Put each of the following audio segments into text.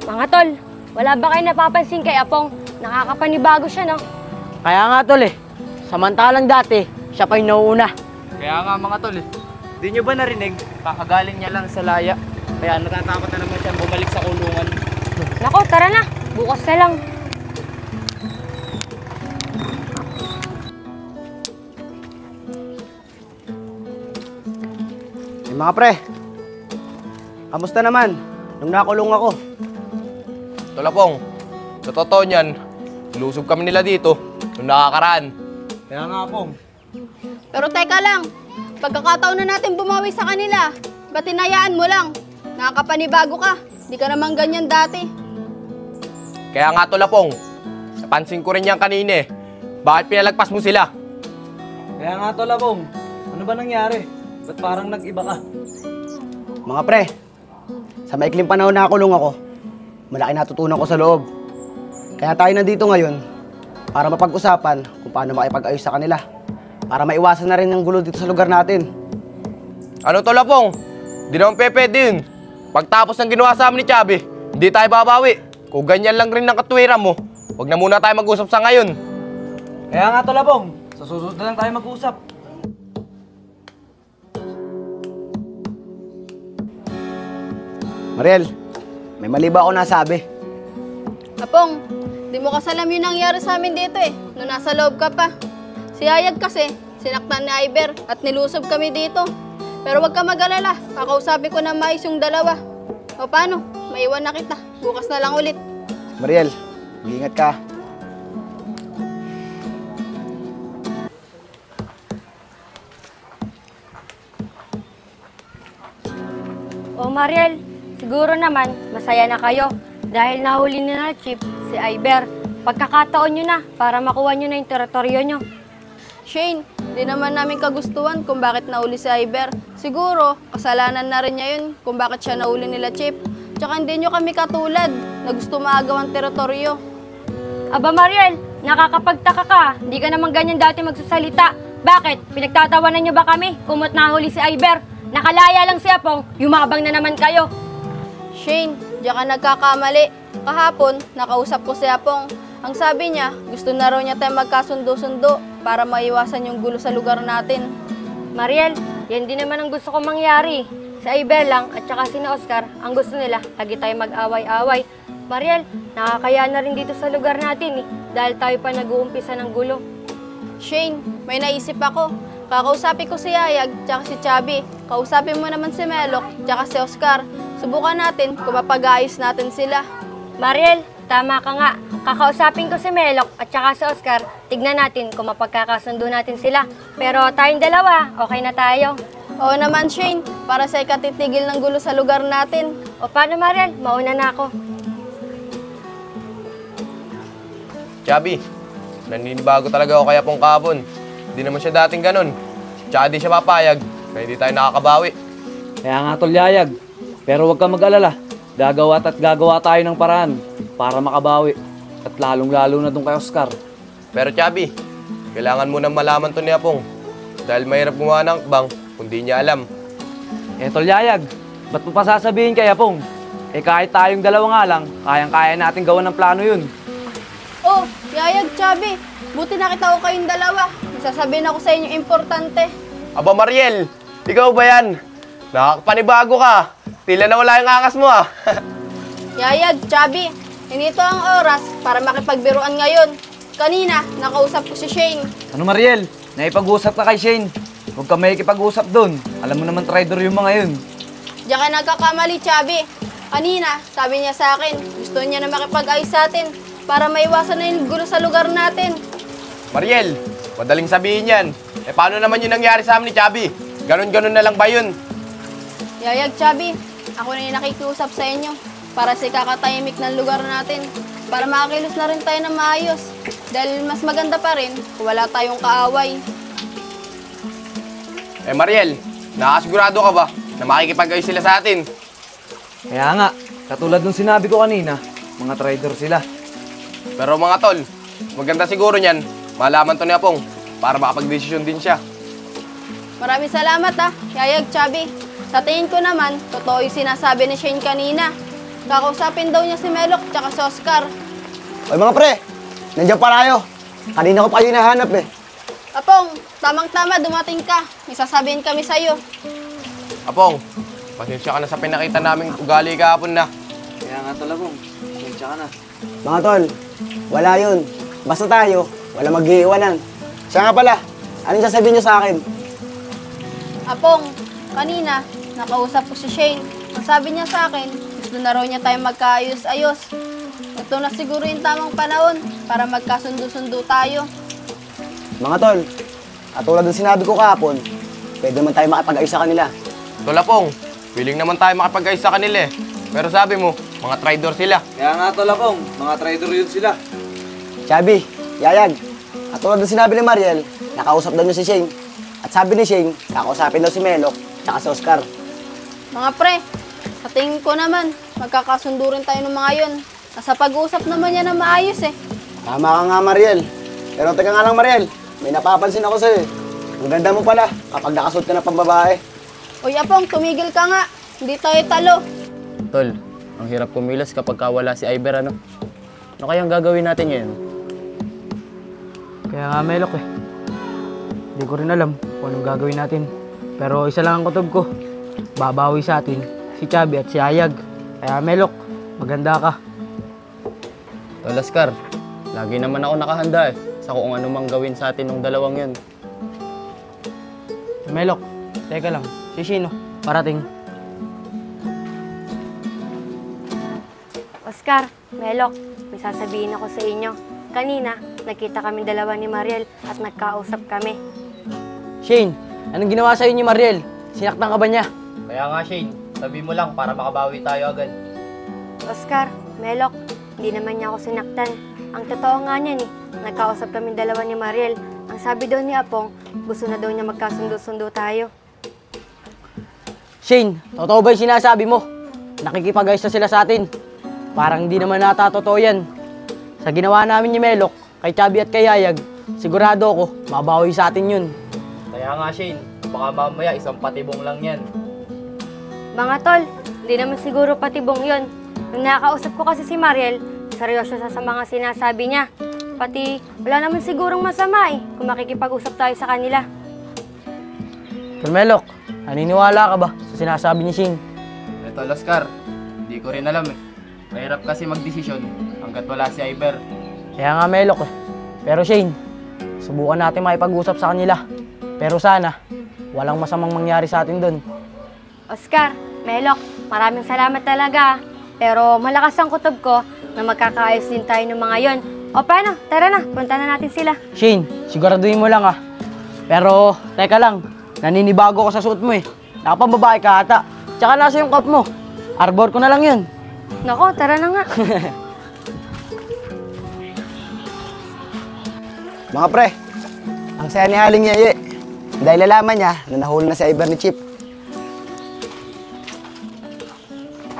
Mga tol, wala ba kayo napapansin kay Apong? Nakakapanibago siya, no? Kaya nga tol samantalang dati, siya pa yung nauuna. Kaya nga mga tol di nyo ba narinig? Kakagaling niya lang sa laya. Kaya natatakot na naman siya bumalik sa kulungan. Nako, tara na. Bukas na lang. Mga pre, kamusta naman nung nakulong ako? Tolapong, sa totoo niyan, lusob kami nila dito nung nakakaraan. Kaya nga pong. Pero teka lang, pagkakataon na natin bumawi sa kanila, ba't tinayaan mo lang? Nakakapanibago ka, di ka naman ganyan dati. Kaya nga Tolapong, napansin ko rin yan kanina eh. Bakit pinalagpas mo sila? Kaya nga Tolapong, ano ba nangyari? Ba't parang nag-iba ka? Mga pre, sa maikling panahon na nakulong ako, malaki natutunan ko sa loob. Kaya tayo nandito ngayon para mapag-usapan kung paano makipag-ayos sa kanila. Para maiwasan na rin ang gulo dito sa lugar natin. Ano Tolapong? Di naman pwede yun. Pagtapos ng ginawa sa amin ni Chubby, hindi tayo babawi. Kung ganyan lang rin ang katwiran mo, huwag na muna tayo mag-usap sa ngayon. Kaya nga Tolapong, sa susunod na lang tayo mag-usap. Mariel, may mali ba ako nasabi? Apong, di mo kasalam yung nangyari sa amin dito nung nasa loob ka pa. Si Ayag kasi, sinaktan ni Iber at nilusob kami dito. Pero wag ka mag-alala, kakausapin ko na maayos yung dalawa. O paano, maiwan na kita, bukas na lang ulit. Mariel, mag-ingat ka. O Mariel, siguro naman, masaya na kayo. Dahil nahuli na Chief, si Iber. Pagkakataon nyo na para makuha nyo na yung teritoryo nyo. Shane, di naman namin kagustuhan kung bakit nauli si Iber. Siguro, kasalanan na rin niya yun kung bakit siya nauli nila Chip. Tsaka hindi nyo kami katulad na gusto maagaw ang teritoryo. Aba Mariel, nakakapagtaka ka. Hindi ka naman ganyan dati magsasalita. Bakit? Pinagtatawanan nyo ba kami? Kumot nahuli si Iber. Nakalaya lang si Apong, yumabang na naman kayo. Shane, diyan ka nagkakamali. Kahapon, nakausap ko si Apong. Ang sabi niya, gusto na raw niya tayo magkasundo-sundo para maiwasan yung gulo sa lugar natin. Mariel, yan din naman ang gusto kong mangyari. Si Iber lang at saka si Oscar, ang gusto nila, lagi tayo mag-away-away. Mariel, nakakaya na rin dito sa lugar natin dahil tayo pa nag-uumpisa ng gulo. Shane, may naisip ako. Kakausapin ko si Ayag, tsaka si Chubby. Kausapin mo naman si Melok, tsaka si Oscar. Subukan natin kung mapag-ayos natin sila. Mariel, tama ka nga. Kakausapin ko si Melok at saka si Oscar. Tignan natin kung mapagkakasundo natin sila. Pero tayong dalawa, okay na tayo. Oo naman, Shane. Para sa ikatitigil ng gulo sa lugar natin. O paano Mariel? Mauna na ako. Chubby, naninibago talaga ako kay Apong kahapon. Hindi naman siya dating ganun. Tsaka di siya papayag na hindi tayo nakakabawi. Kaya nga tol Yayag, pero huwag ka mag-alala. Gagawa tayo ng paraan para makabawi. At lalong-lalo na dun kay Oscar. Pero Chubby, kailangan mo nang malaman to ni Apong. Dahil mahirap gumawa ng akbang kung di niya alam. Tol Yayag, ba't mo pa sasabihin kay Apong? Kahit tayong dalawa nga lang, kayang-kaya natin gawa ng plano yun. Oh, Yayag, Chubby. Buti nakita ko kayong dalawa. Sasabihin ako sa inyo importante. Aba Mariel, ikaw ba yan? Nakakapanibago ka. Tila na wala yung angas mo ah. Yayag, Chubby. Hinito ang oras para makipagbiruan ngayon. Kanina, nakausap ko si Shane. Ano Mariel? Naipag-usap ka kay Shane. Huwag ka may ikipag-usap doon. Alam mo naman traitor yung mga yun. Diyan ka nagkakamali, Chubby. Kanina, sabi niya sa akin, gusto niya na makipag-ayos sa atin para maiwasan na yung gulo sa lugar natin. Mariel, madaling sabihin yan. Paano naman yung nangyari sa amin ni Chubby? Ganon-ganon na lang ba yun? Yayag, Chubby. Ako na yung nakikiusap sa inyo para sa ikakatahimik ng lugar natin. Para makakilos na rin tayo ng maayos. Dahil mas maganda pa rin kung wala tayong kaaway. Mariel, nakasigurado ka ba na makikipag-ayos sila sa atin? Kaya nga, katulad nung sinabi ko kanina, mga traitor sila. Pero mga tol, maganda siguro niyan, malaman to ni Apong para makapag-desisyon din siya. Maraming salamat Yayag, Chubby. Sa tingin ko naman, totoo yung sinasabi ni Shane kanina. kakausapin daw niya si Melok tsaka si Oscar. Oy mga pre, nandiyan pa tayo. Kanina ko pa kayo hinahanap eh. Apong, tamang-tama dumating ka. May sasabihin kami sa'yo. Apong, pasensya ka na sa pinakita naming ugali kahapon na. Kaya nga tol Apong, pasensya ka na. Mga tol, wala yun. Basta tayo, wala mag-iiwanan. Siya nga pala, anong sasabihin niyo sa akin? Apong, kanina, nakausap ko si Shane. Ang sabi niya sa akin, gusto na raw niya tayong magkaayos-ayos. Ito na siguro yung tamang panahon para magkasundo-sundo tayo. Mga tol, at tulad ng sinabi ko kahapon, pwede naman tayo makipag-ayos sa kanila. Tol Apong, willing naman tayo makipag-ayos sa kanila eh. Pero sabi mo, mga traitor sila. Kaya nga tol Apong, mga traitor yun sila. Chabi, Yayag, at tulad ng sinabi ni Mariel, nakausap daw niyo si Shane. At sabi ni Shane, kakausapin daw si Melok, tsaka si Oscar. Mga pre, sa tingin ko naman, magkakasundo rin tayo ng mga yun. Nasa pag-uusap naman yan na maayos eh. Tama ka nga, Mariel. Pero teka nga lang, Mariel, may napapansin ako sa'yo eh. Ang ganda mo pala kapag nakasuot ka na pang babae. Uy, Apong, tumigil ka nga. Hindi tayo talo. Tol, ang hirap kumilos kapag wala si Iber, ano? Ano kayang gagawin natin ngayon? Kaya nga Melok eh. Hindi ko rin alam kung anong gagawin natin. Pero isa lang ang kutob ko. Babawi sa atin si Chabi at si Ayag. Kaya Melok, maganda ka. Tol Oscar, lagi naman ako nakahanda eh. Sa kung ano mang gawin sa atin ng dalawang yun. Melok, teka lang. Si Shino, parating. Oscar, Melok, may sasabihin ako sa inyo. Kanina, nakita kami dalawa ni Mariel at nagkausap kami. Shane, anong ginawa sa'yo ni Mariel? Sinaktan ka ba niya? Kaya nga Shane, sabi mo lang para makabawi tayo agad. Oscar, Melok, hindi naman niya ako sinaktan. Ang totoo nga niyan eh, nagkausap kami dalawa ni Mariel. Ang sabi daw ni Apong, gusto na daw niya magkasundo-sundo tayo. Shane, totoo ba yung sinasabi mo? Nakikipag-ayos na sila sa atin. Parang hindi naman nata totoo yan. Sa ginawa namin ni Melok, kay Chabi at kay Ayag, sigurado ako, mabawi sa atin yun. Kaya nga Shane, baka mamaya isang patibong lang yan. Mga tol, hindi naman siguro patibong yon. Nung nakausap ko kasi si Mariel, seryoso siya sa mga sinasabi niya. Pati wala naman sigurong masama eh kung makikipag-usap tayo sa kanila. Pero Melok, naniniwala ka ba sa sinasabi ni Shane? Tol Oscar, hindi ko rin alam eh. Mahirap kasi magdesisyon hanggat wala si Iber. Kaya nga Melok eh. Pero Shane, subukan natin makipag-usap sa kanila. Pero sana, walang masamang mangyari sa atin doon. Oscar, Melok, maraming salamat talaga. Pero malakas ang kutob ko na magkakaayos din tayo ng mga yon. O paano? Tara na, punta na natin sila. Shane, siguraduhin mo lang ah. Pero, teka lang, naninibago ko sa suot mo eh. Nakapambabae ka ata. Tsaka nasa yung cup mo. Arbor ko na lang yun. Nako, tara na nga. Mga pre, ang saya ni Haling Yeye. Dahil nalaman niya na nahuli na si Iber ni Chip.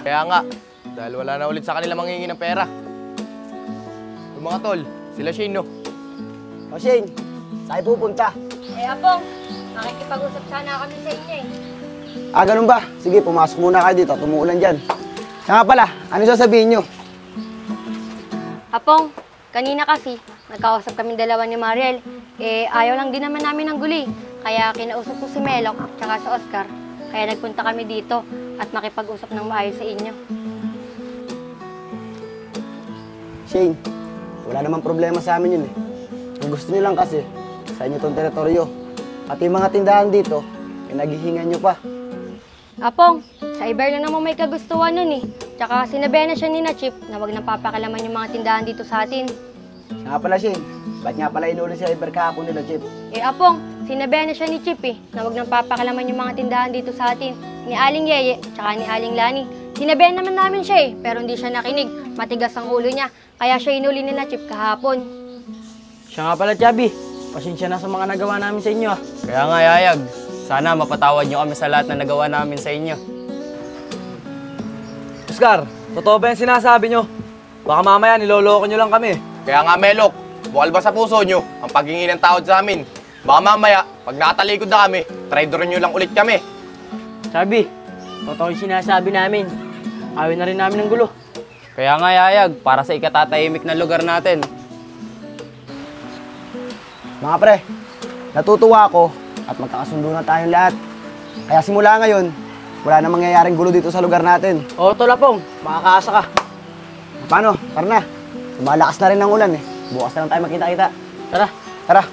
Kaya nga, dahil wala na ulit sa kanila manghingi ng pera. Yung mga tol, sila Shane no? O Shane, saan pupunta? Eh, Apong, makikipag-usap sana kami sa inyo eh. Ah, ganun ba? Sige, pumasok muna kayo dito. Tumuulan dyan. Siya nga pala, ano sasabihin nyo? Apong, kanina kasi, nagkausap kami dalawa ni Mariel. Eh, ayaw lang din naman namin ng guli. Kaya kinausap ko si Melok at saka si Oscar. Kaya nagpunta kami dito at makipag-usap ng maayos sa inyo. Shane, wala namang problema sa amin yun eh. Ang gusto nyo lang kasi, sa inyo tong teritoryo. Pati yung mga tindahan dito, pinaghihingan nyo pa. Apong, sa Iber lang naman may kagustuhan nun eh. Tsaka sinabihan na siya ni na Chip na wag nang papakalaman yung mga tindahan dito sa atin. Siya nga pala Shane, ba't nga pala inuli si Iber kahapon nila, Chip? Eh Apong, sinabihan na siya ni Chip eh na wag nang papakalaman yung mga tindahan dito sa atin. Ni Aling Yeye, tsaka ni Aling Lani. Sinabihan naman namin siya eh, pero hindi siya nakinig. Matigas ang ulo niya, kaya siya inuli ni na Chip kahapon. Siya nga pala, Chabi. Pasensya na sa mga nagawa namin sa inyo ah. Kaya nga Yayag, sana mapatawad nyo kami sa lahat na nagawa namin sa inyo. Oscar, totoo ba yung sinasabi nyo? Baka mamaya niloloko nyo lang kami. Kaya nga Melok, bukal ba sa puso nyo ang paghingi ng tawad sa amin? Baka mamaya, pag nakatalikod na kami, traitor nyo lang ulit kami. Chabi, totoo yung sinasabi namin. Awin na rin namin ng gulo. Kaya nga Yayag, para sa ikatatahimik na lugar natin. Mga pre, natutuwa ako at magkakasundo na tayong lahat. Kaya simula ngayon, wala na mangyayaring gulo dito sa lugar natin. Oo, Tolapong, makakaasa ka. Paano? Tara na. Lumalakas na rin ang ulan eh. Bukas na lang tayo magkita-kita. Tara. Tara.